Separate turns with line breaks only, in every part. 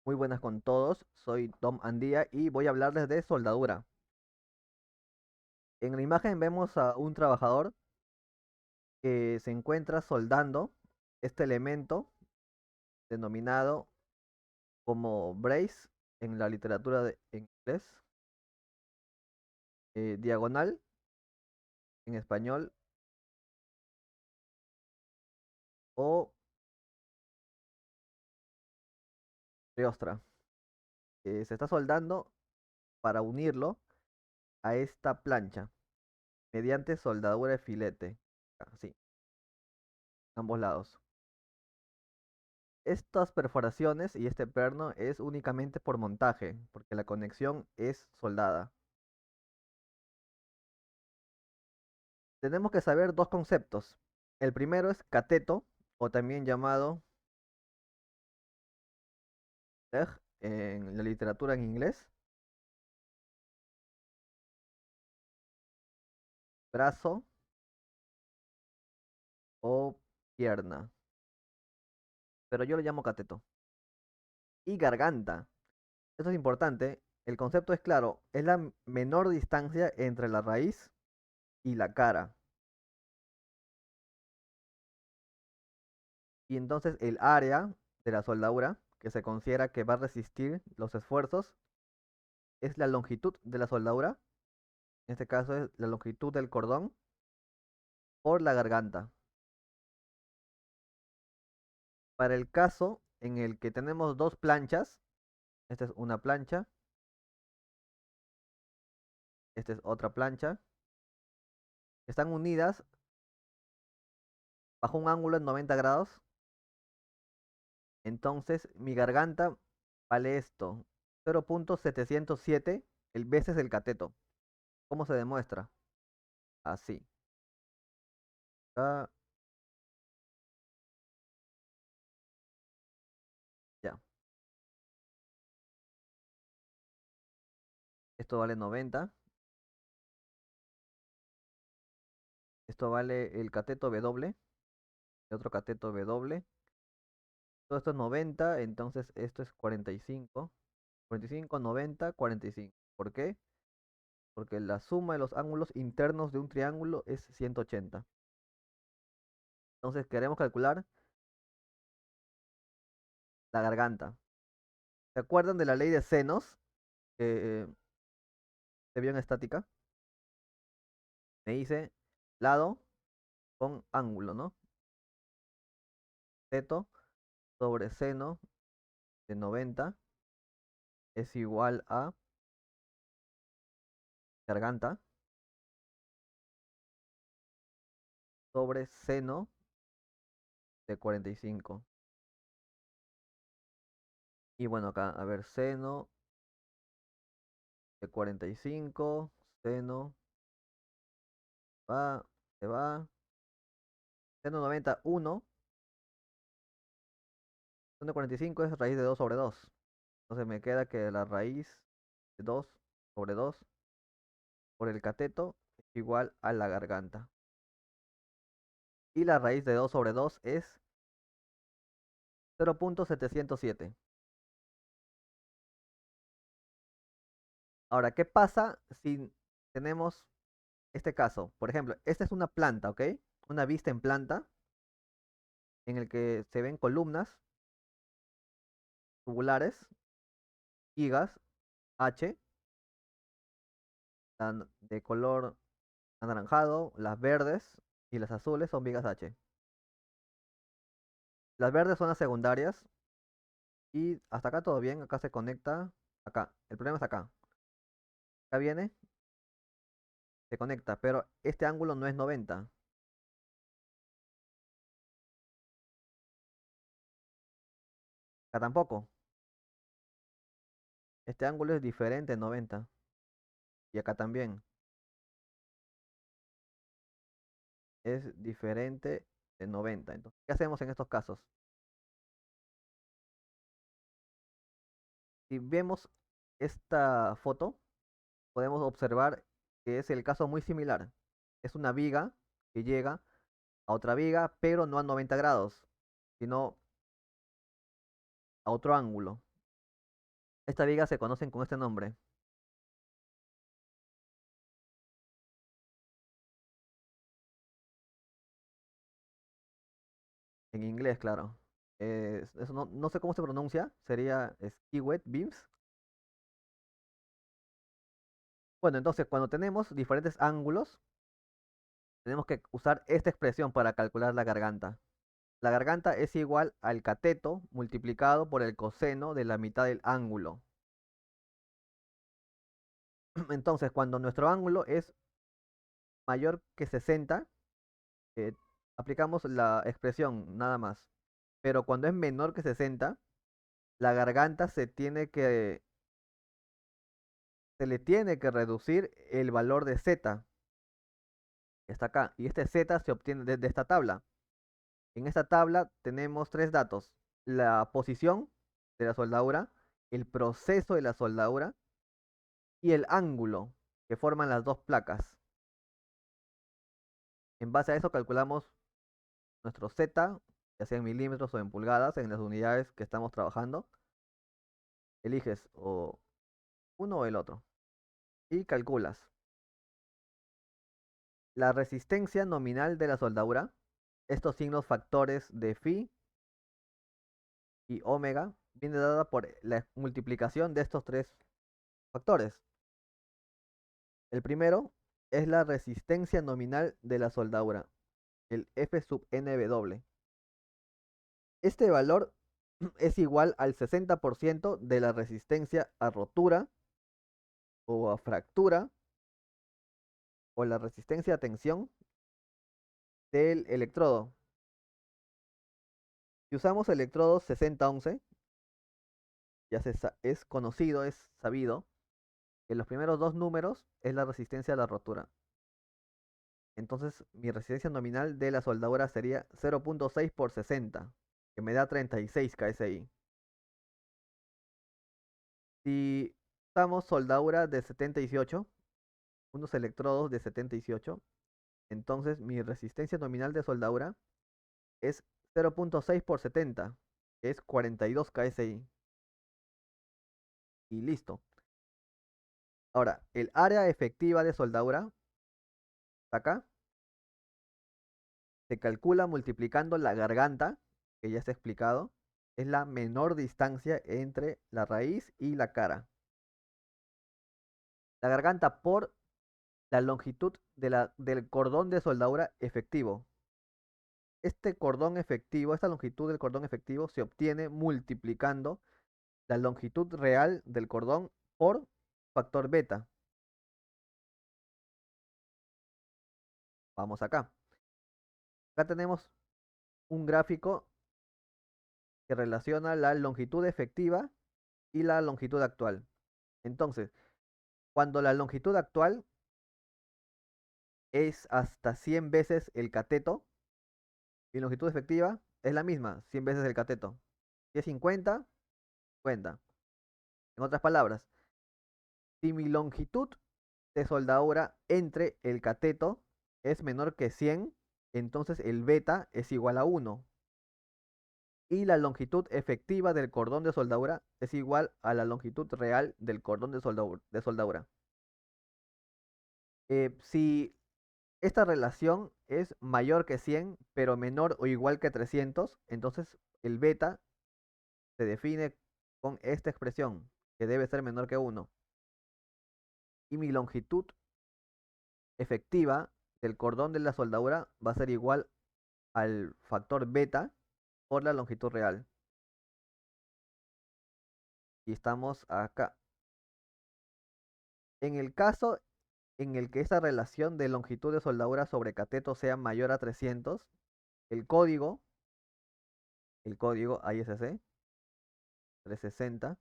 Muy buenas con todos, soy Tom Andía y voy a hablarles de soldadura. En la imagen vemos a un trabajador que se encuentra soldando este elemento denominado como brace en la literatura en inglés, diagonal en español o reostra. Se está soldando para unirlo a esta plancha mediante soldadura de filete, así, ambos lados. Estas perforaciones y este perno es únicamente por montaje, porque la conexión es soldada. Tenemos que saber dos conceptos. El primero es cateto, o también llamado leg en la literatura en inglés, brazo o pierna, pero yo lo llamo cateto. Y garganta. Esto es importante. El concepto es claro, es la menor distancia entre la raíz y la cara. Y entonces el área de la soldadura, que se considera que va a resistir los esfuerzos, es la longitud de la soldadura. En este caso es la longitud del cordón por la garganta. Para el caso en el que tenemos dos planchas, esta es una plancha, esta es otra plancha, están unidas bajo un ángulo de 90 grados, entonces mi garganta vale esto, 0.707 el veces el cateto. ¿Cómo se demuestra? Así. Ah, ya. Esto vale 90. Esto vale el cateto W, el otro cateto W. Todo esto es 90, entonces esto es 45. 45, 90, 45. ¿Por qué? Porque la suma de los ángulos internos de un triángulo es 180. Entonces queremos calcular la garganta. ¿Se acuerdan de la ley de senos que se vio en estática? Me dice lado con ángulo, ¿no? Teto sobre seno de 90 es igual a garganta sobre seno de 45. Y bueno, acá, a ver, seno de 45, seno va, se va, seno 90, 1, seno de 45 es raíz de 2 sobre 2. Entonces me queda que la raíz de 2 sobre 2 por el cateto es igual a la garganta. Y la raíz de 2 sobre 2 es 0.707. Ahora, ¿qué pasa si tenemos este caso? Por ejemplo, esta es una planta, ¿ok? Una vista en planta en el que se ven columnas tubulares, gigas, H, de color anaranjado, las verdes y las azules son vigas H. Las verdes son las secundarias y hasta acá todo bien, acá se conecta, acá. El problema es acá. Acá viene, se conecta, pero este ángulo no es 90. Acá tampoco. Este ángulo es diferente en 90. Y acá también. Es diferente de 90. Entonces, ¿qué hacemos en estos casos? Si vemos esta foto, podemos observar que es el caso muy similar. Es una viga que llega a otra viga, pero no a 90 grados, sino a otro ángulo. Estas vigas se conocen con este nombre. En inglés, claro. Eso no sé cómo se pronuncia. Sería skewed beams. Bueno, entonces cuando tenemos diferentes ángulos, tenemos que usar esta expresión para calcular la garganta. La garganta es igual al cateto multiplicado por el coseno de la mitad del ángulo. Entonces, cuando nuestro ángulo es mayor que 60, eh, aplicamos la expresión nada más. Pero cuando es menor que 60, la garganta se le tiene que reducir el valor de z, que está acá. Y este z se obtiene desde esta tabla. En esta tabla tenemos tres datos: la posición de la soldadura, el proceso de la soldadura y el ángulo que forman las dos placas. En base a eso calculamos nuestro Z, ya sea en milímetros o en pulgadas, en las unidades que estamos trabajando. Eliges o uno o el otro y calculas. La resistencia nominal de la soldadura, estos signos factores de phi y omega, viene dada por la multiplicación de estos tres factores. El primero es la resistencia nominal de la soldadura, el F sub nW. Este valor es igual al 60% de la resistencia a rotura o a fractura o la resistencia a tensión del electrodo. Si usamos electrodos 6011, es conocido, es sabido, que los primeros dos números es la resistencia a la rotura. Entonces mi resistencia nominal de la soldadura sería 0.6 por 60, que me da 36 KSI. Si usamos soldadura de 78, unos electrodos de 78, entonces mi resistencia nominal de soldadura es 0.6 por 70, que es 42 KSI. Y listo. Ahora, el área efectiva de soldadura, acá, se calcula multiplicando la garganta, que ya está explicado, es la menor distancia entre la raíz y la cara. La garganta por la longitud del cordón de soldadura efectivo. Este cordón efectivo, esta longitud del cordón efectivo se obtiene multiplicando la longitud real del cordón por factor beta. Vamos acá. Acá tenemos un gráfico que relaciona la longitud efectiva y la longitud actual. Entonces, cuando la longitud actual es hasta 100 veces el cateto, mi longitud efectiva es la misma, 100 veces el cateto. Si es 50, 50. En otras palabras, si mi longitud de soldadura entre el cateto es menor que 100, entonces el beta es igual a 1. Y la longitud efectiva del cordón de soldadura es igual a la longitud real del cordón de soldadura. Si esta relación es mayor que 100, pero menor o igual que 300, entonces el beta se define con esta expresión, que debe ser menor que 1. Y mi longitud efectiva del cordón de la soldadura va a ser igual al factor beta por la longitud real. Y estamos acá. En el caso en el que esta relación de longitud de soldadura sobre cateto sea mayor a 300, el código, el código ISC 360,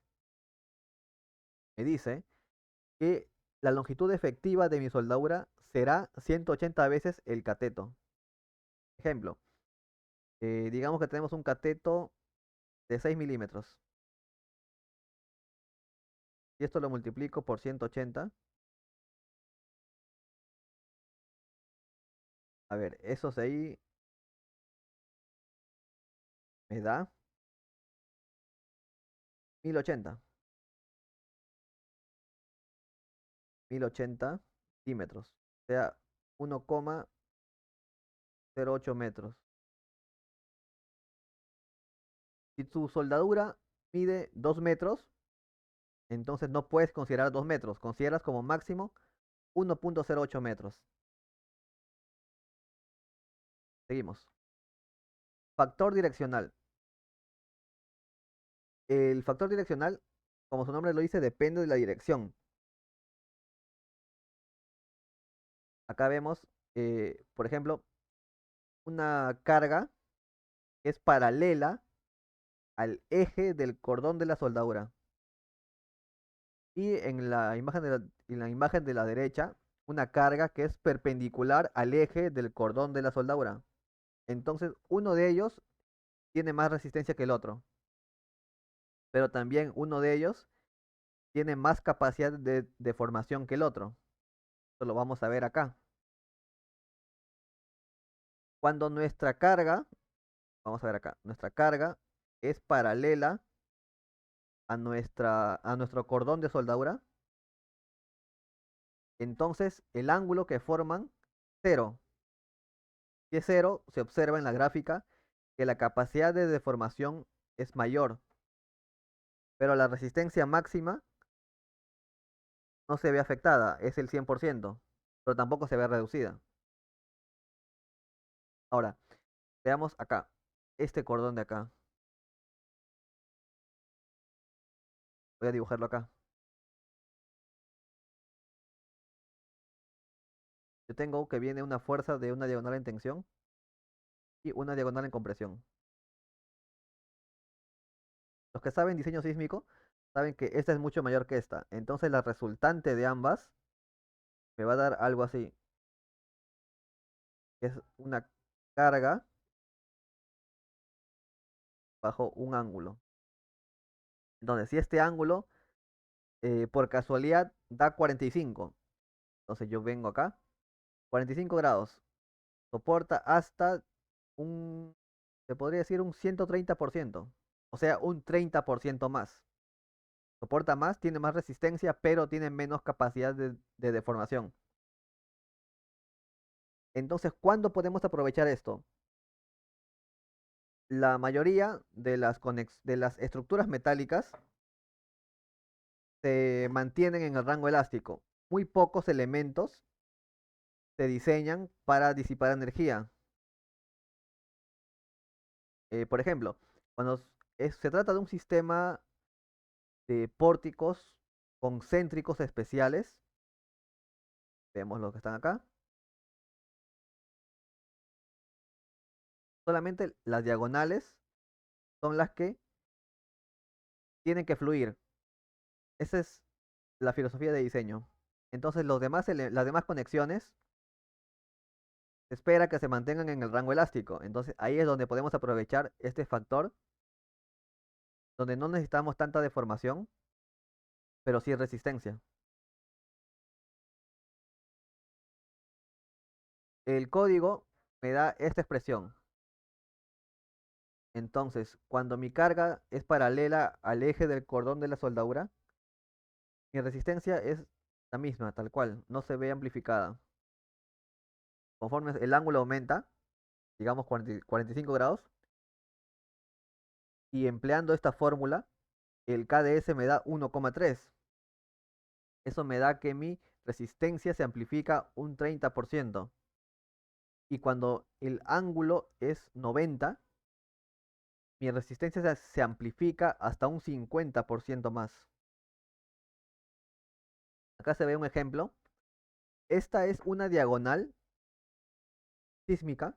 me dice que la longitud efectiva de mi soldadura será 180 veces el cateto. Ejemplo, digamos que tenemos un cateto de 6 milímetros. Y esto lo multiplico por 180. A ver, eso de ahí me da 1080. 1080 centímetros, o sea, 1,08 metros. Si tu soldadura mide 2 metros, entonces no puedes considerar 2 metros, consideras como máximo 1,08 metros. Seguimos. Factor direccional. El factor direccional, como su nombre lo dice, depende de la dirección. Acá vemos, por ejemplo, una carga que es paralela al eje del cordón de la soldadura. Y en la imagen de la derecha, una carga que es perpendicular al eje del cordón de la soldadura. Entonces, uno de ellos tiene más resistencia que el otro, pero también uno de ellos tiene más capacidad de deformación que el otro. Esto lo vamos a ver acá. Cuando nuestra carga, vamos a ver acá, nuestra carga es paralela a nuestro cordón de soldadura, entonces el ángulo que forman, cero. Si es cero, se observa en la gráfica que la capacidad de deformación es mayor, pero la resistencia máxima no se ve afectada, es el 100%, pero tampoco se ve reducida. Ahora, veamos acá, este cordón de acá. Voy a dibujarlo acá. Yo tengo que viene una fuerza de una diagonal en tensión y una diagonal en compresión. Los que saben diseño sísmico saben que esta es mucho mayor que esta. Entonces la resultante de ambas me va a dar algo así. Que es una carga bajo un ángulo. Entonces, si este ángulo por casualidad da 45, entonces yo vengo acá, 45 grados, soporta hasta un, se podría decir un 130%, o sea, un 30% más. Soporta más, tiene más resistencia, pero tiene menos capacidad de deformación. Entonces, ¿cuándo podemos aprovechar esto? La mayoría de las estructuras metálicas se mantienen en el rango elástico. Muy pocos elementos se diseñan para disipar energía. Por ejemplo, cuando se trata de un sistema de pórticos concéntricos especiales, vemos los que están acá, solamente las diagonales son las que tienen que fluir. Esa es la filosofía de diseño. Entonces las demás conexiones se espera que se mantengan en el rango elástico. Entonces ahí es donde podemos aprovechar este factor, donde no necesitamos tanta deformación, pero sí resistencia. El código me da esta expresión. Entonces, cuando mi carga es paralela al eje del cordón de la soldadura, mi resistencia es la misma, tal cual, no se ve amplificada. Conforme el ángulo aumenta, digamos 45 grados, y empleando esta fórmula, el KDS me da 1,3. Eso me da que mi resistencia se amplifica un 30%. Y cuando el ángulo es 90, mi resistencia se amplifica hasta un 50% más. Acá se ve un ejemplo. Esta es una diagonal sísmica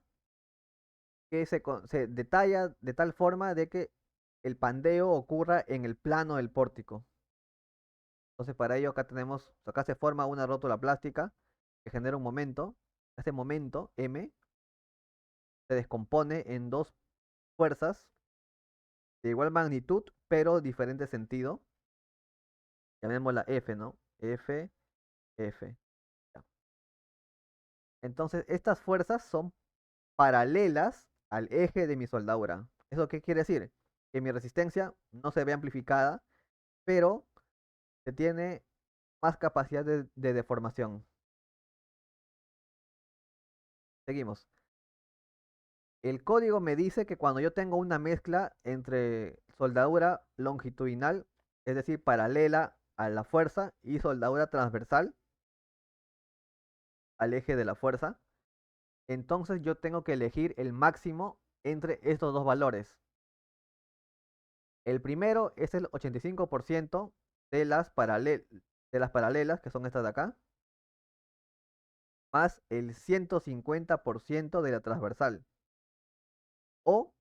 que se detalla de tal forma de que el pandeo ocurra en el plano del pórtico. Entonces para ello acá se forma una rótula plástica que genera un momento. Este momento, M, se descompone en dos fuerzas de igual magnitud, pero diferente sentido. Llamémosla F, ¿no? F, F. Ya. Entonces estas fuerzas son paralelas al eje de mi soldadura. ¿Eso qué quiere decir? Que mi resistencia no se ve amplificada, pero se tiene más capacidad de deformación. Seguimos. El código me dice que cuando yo tengo una mezcla entre soldadura longitudinal, es decir, paralela a la fuerza, y soldadura transversal al eje de la fuerza, entonces yo tengo que elegir el máximo entre estos dos valores. El primero es el 85% de las paralelas, que son estas de acá, más el 150% de la transversal, o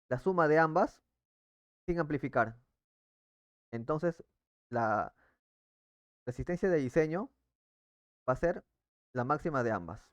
la suma de ambas sin amplificar. Entonces, la resistencia de diseño va a ser la máxima de ambas.